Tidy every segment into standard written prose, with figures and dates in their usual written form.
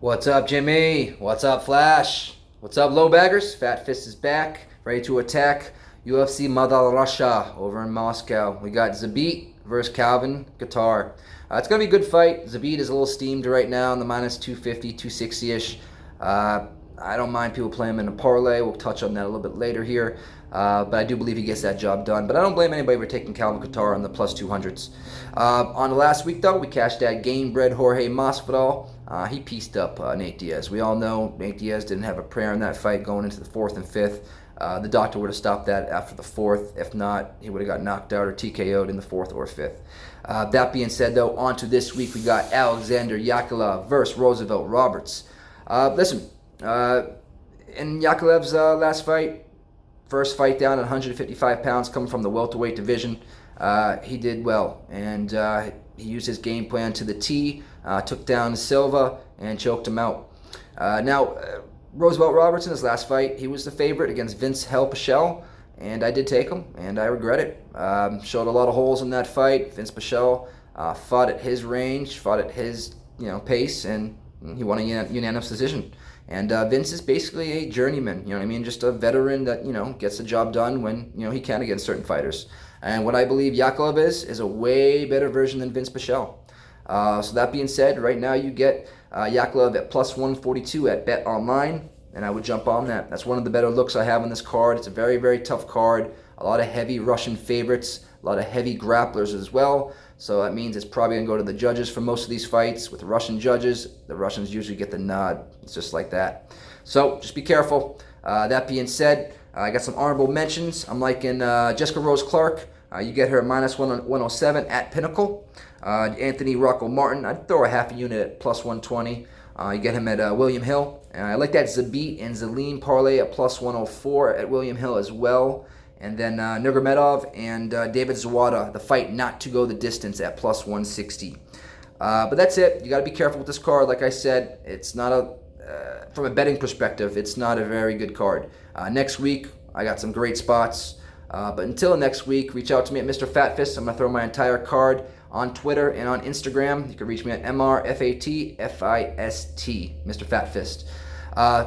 What's up, Jimmy? What's up, Flash? What's up, low baggers? Fat Fist is back, ready to attack UFC Russia over in Moscow. We got Zabit versus Calvin Qatar. It's going to be a good fight. Zabit is a little steamed right now in the minus 250, 260-ish. I don't mind people playing him in a parlay. We'll touch on that a little bit later here. But I do believe he gets that job done. But I don't blame anybody for taking Calvin Qatar on the plus 200s. On the last week, though, we cashed that game-bred Jorge Masvidal. He pieced up Nate Diaz. We all know Nate Diaz didn't have a prayer in that fight going into the fourth and fifth. The doctor would have stopped that after the fourth. If not, he would have got knocked out or TKO'd in the fourth or fifth. That being said, though, on to this week, we got Alexander Yakovlev versus Roosevelt Roberts. Listen, in Yakovlev's last fight, first fight down at 155 pounds, coming from the welterweight division, he did well, and he used his game plan to the T, took down Silva, and choked him out. Now, Roosevelt Roberts in his last fight, he was the favorite against Vince Hell Pichel, and I did take him, and I regret it. Showed a lot of holes in that fight. Vince Pichel fought at his range, fought at his pace, and he won a unanimous decision. And Vince is basically a journeyman, just a veteran that, gets the job done when, he can against certain fighters. And what I believe Yakovlev is a way better version than Vince Pichel. So that being said, right now you get Yakovlev at plus 142 at Bet Online, and I would jump on that. That's one of the better looks I have on this card. It's a very, very tough card. A lot of heavy Russian favorites, a lot of heavy grapplers as well. So that means it's probably going to go to the judges for most of these fights. With the Russian judges, the Russians usually get the nod. It's just like that. So just be careful. That being said, I got some honorable mentions. I'm liking Jessica Rose Clark. You get her at minus 107 at Pinnacle. Anthony Rocco Martin, I'd throw a half a unit at plus 120. You get him at William Hill. I like that Zabit and Zalem parlay at plus 104 at William Hill as well. And then Nurmagomedov and David Zawada, the fight not to go the distance at plus 160. But that's it. You got to be careful with this card. Like I said, it's not from a betting perspective, it's not a very good card. Next week, I got some great spots. But until next week, reach out to me at Mr. FatFist. I'm going to throw my entire card on Twitter and on Instagram. You can reach me at MrFatFist, Mr. FatFist.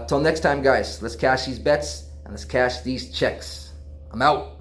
Till next time, guys, let's cash these bets and let's cash these checks. I'm out.